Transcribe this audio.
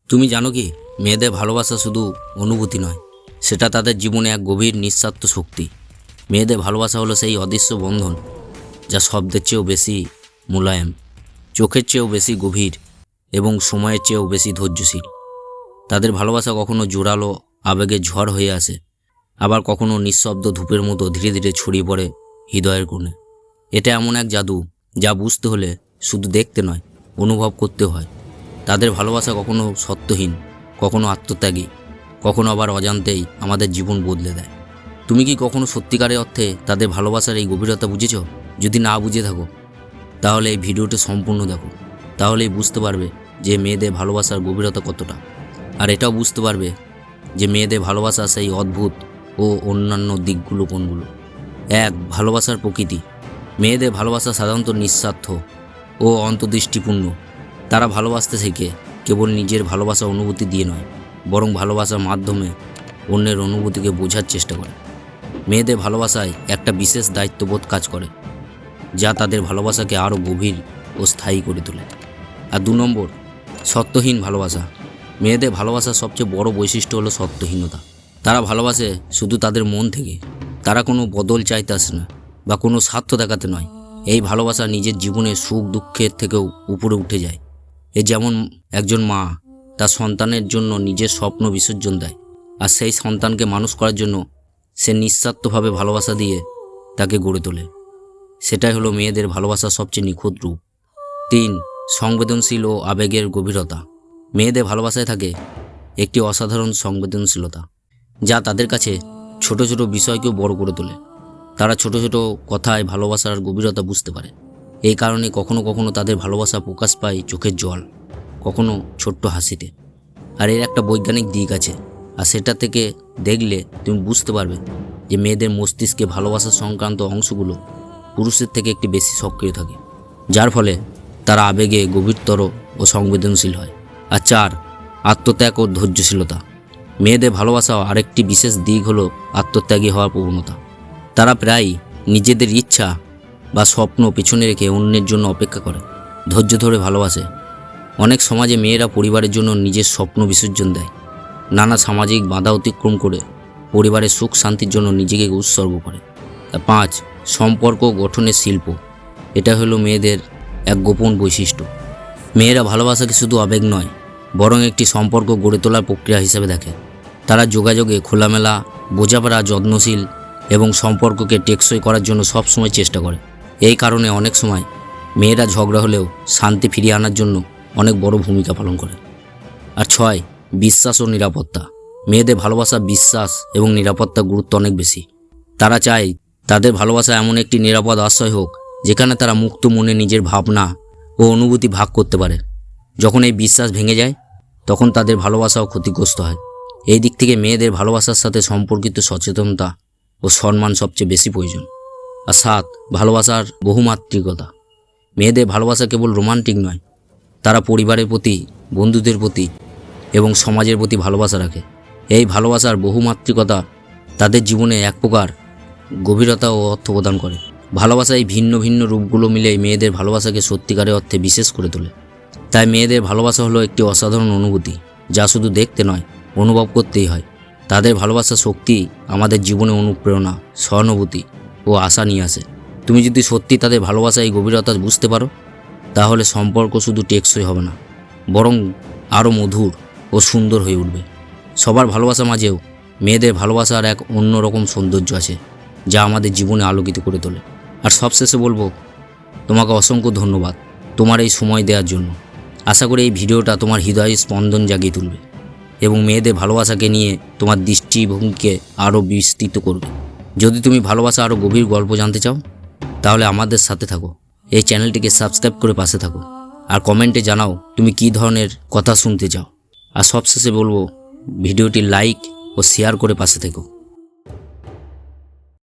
তুমি জানো কি, মেয়েদের ভালোবাসা শুধু অনুভূতি নয়, সেটা তাদের জীবনে এক গভীর নিঃস্বার্থ শক্তি। মেয়েদের ভালোবাসা হলো সেই অদৃশ্য বন্ধন যা শব্দের চেয়েও বেশি মোলায়েম, চোখের চেয়েও বেশি গভীর এবং সময়ের চেয়েও বেশি ধৈর্যশীল। তাদের ভালোবাসা কখনো জোরালো আবেগের ঝড় হয়ে আসে, আবার কখনো নিঃশব্দ ধূপের মতো ধীরে ধীরে ছড়িয়ে পড়ে হৃদয়ের কোণে। এটা এমন এক জাদু যা বুঝতে হলে শুধু দেখতে নয়, অনুভব করতে হয়। তাদের ভালোবাসা কখনো সত্যহীন, কখনো আত্মত্যাগী, কখনো আবার অজান্তেই আমাদের জীবন বদলে দেয়। তুমি কি কখনো সত্যিকারের অর্থে তাদের ভালোবাসার এই গভীরতা বুঝেছ? যদি না বুঝে থাকো তাহলে এই ভিডিওটি সম্পূর্ণ দেখো, তাহলেই বুঝতে পারবে যে মেয়েদের ভালোবাসার গভীরতা কতটা। আর এটাও বুঝতে পারবে যে মেয়েদের ভালোবাসা সেই অদ্ভুত ও অন্যান্য দিকগুলো কোনগুলো। এক, ভালোবাসার প্রকৃতি। মেয়েদের ভালোবাসা সাধারণত নিঃস্বার্থ ও অন্তর্দৃষ্টিপূর্ণ। তারা ভালোবাসতে শেখে কেবল নিজের ভালোবাসা অনুভূতি দিয়ে নয়, বরং ভালোবাসার মাধ্যমে অন্যের অনুভূতিকে বোঝার চেষ্টা করে। মেয়েদের ভালোবাসায় একটা বিশেষ দায়িত্ববোধ কাজ করে, যা তাদের ভালোবাসাকে আরও গভীর ও স্থায়ী করে তোলে। আর 2 নম্বর, সত্যহীন ভালোবাসা। মেয়েদের ভালোবাসার সবচেয়ে বড় বৈশিষ্ট্য হলো সত্যহীনতা। তারা ভালোবাসে শুধু তাদের মন থেকে। তারা কোনো বদল চাইতে আসে না বা কোনো স্বার্থ দেখাতে নয়। এই ভালোবাসা নিজের জীবনের সুখ দুঃখের থেকেও উপরে উঠে যায়। যেমন একজন মা তার সন্তানের জন্য নিজের স্বপ্ন বিসর্জন দেয়, আর সেই সন্তানকে মানুষ করার জন্য সে নিঃস্বার্থভাবে ভালোবাসা দিয়ে তাকে গড়ে তোলে। সেটাই হলো মেয়েদের ভালোবাসার সবচেয়ে নিখুঁত রূপ। 3, সংবেদনশীল ও আবেগের গভীরতা। মেয়েদের ভালোবাসায় থাকে একটি অসাধারণ সংবেদনশীলতা, যা তাদের কাছে ছোট ছোট বিষয়কেও বড় করে তোলে। তারা ছোট ছোট কথায় ভালোবাসার গভীরতা বুঝতে পারে। এই কারণে কখনো কখনো তাদের ভালোবাসা প্রকাশ পায় চোখের জল, কখনো ছোট্ট হাসিতে। আর এর একটা বৈজ্ঞানিক দিক আছে, আর সেটা থেকে দেখলে তুমি বুঝতে পারবে যে মেয়েদের মস্তিষ্কে ভালোবাসা সংক্রান্ত অংশগুলো পুরুষের থেকে একটি বেশি সক্রিয় থাকে, যার ফলে তারা আবেগে গভীরতর ও সংবেদনশীল হয়। আর 4, আত্মত্যাগ ও ধৈর্যশীলতা। মেয়েদের ভালোবাসা আরেকটি বিশেষ দিক হলো আত্মত্যাগী হওয়ার প্রবণতা। তারা প্রায়ই নিজেদের ইচ্ছা বা স্বপ্ন পেছনে রেখে অন্যের জন্য অপেক্ষা করে, ধৈর্য ধরে ভালোবাসে। অনেক সমাজে মেয়েরা পরিবারের জন্য নিজের স্বপ্ন বিসর্জন দেয়, নানা সামাজিক বাধা অতিক্রম করে পরিবারের সুখ শান্তির জন্য নিজেকে উৎসর্গ করে। 5, সম্পর্ক গঠনের শিল্প। এটা হলো মেয়েদের এক গোপন বৈশিষ্ট্য। মেয়েরা ভালোবাসাকে শুধু আবেগ নয়, বরং একটি সম্পর্ক গড়ে তোলার প্রক্রিয়া হিসেবে দেখে। তারা যোগাযোগে খোলামেলা, বোঝাপড়া যত্নশীল এবং সম্পর্ককে টেকসই করার জন্য সবসময় চেষ্টা করে। এই কারণে অনেক সময় মেয়েরা ঝগড়া হলেও শান্তি ফিরিয়ে আনার জন্য অনেক বড় ভূমিকা পালন করে। আর 6, বিশ্বাস ও নিরাপত্তা। মেয়েদের ভালোবাসা বিশ্বাস এবং নিরাপত্তার গুরুত্ব অনেক বেশি। তারা চায় তাদের ভালোবাসা এমন একটি নিরাপদ আশ্রয় হোক যেখানে তারা মুক্ত মনে নিজের ভাবনা ও অনুভূতি ভাগ করতে পারে। যখন এই বিশ্বাস ভেঙে যায়, তখন তাদের ভালোবাসাও ক্ষতিগ্রস্ত হয়। এই দিক থেকে মেয়েদের ভালোবাসার সাথে সম্পর্কিত সচেতনতা ও সম্মান সবচেয়ে বেশি প্রয়োজন। আর 7, ভালোবাসার বহুমাত্রিকতা। মেয়েদের ভালোবাসা কেবল রোমান্টিক নয়, তারা পরিবারের প্রতি, বন্ধুদের প্রতি এবং সমাজের প্রতি ভালোবাসা রাখে। এই ভালোবাসার বহুমাত্রিকতা তাদের জীবনে এক প্রকার গভীরতা ও অর্থ প্রদান করে। ভালোবাসা এই ভিন্ন ভিন্ন রূপগুলো মিলে মেয়েদের ভালোবাসাকে সত্যিকারের অর্থে বিশেষ করে তোলে। তাই মেয়েদের ভালোবাসা হলো একটি অসাধারণ অনুভূতি, যা শুধু দেখতে নয়, অনুভব করতেই হয়। তাদের ভালোবাসার শক্তি আমাদের জীবনে অনুপ্রেরণা, সহানুভূতি ও আশা নিয়ে আসে। তুমি যদি সত্যি তাদের ভালোবাসা এই গভীরতা বুঝতে পারো, তাহলে সম্পর্ক শুধু টেকসই হবে না, বরং আরও মধুর ও সুন্দর হয়ে উঠবে। সবার ভালোবাসা মাঝেও মেয়েদের ভালোবাসার এক অন্যরকম সৌন্দর্য আছে, যা আমাদের জীবনে আলোকিত করে তোলে। আর সবশেষে বলবো, তোমাকে অসংখ্য ধন্যবাদ তোমার এই সময় দেওয়ার জন্য। আশা করি এই ভিডিওটা তোমার হৃদয়ে স্পন্দন জাগিয়ে তুলবে এবং মেয়েদের ভালোবাসাকে নিয়ে তোমার দৃষ্টিভঙ্গিকে আরও বিস্তৃত করবে। যদি তুমি ভালোবাসা আরও গভীর গল্প জানতে চাও, তাহলে আমাদের সাথে থাকো, এই চ্যানেলটিকে সাবস্ক্রাইব করে পাশে থাকো, আর কমেন্টে জানাও তুমি কী ধরনের কথা শুনতে চাও। আর সবশেষে বলবো, ভিডিওটি লাইক ও শেয়ার করে পাশে থেকো।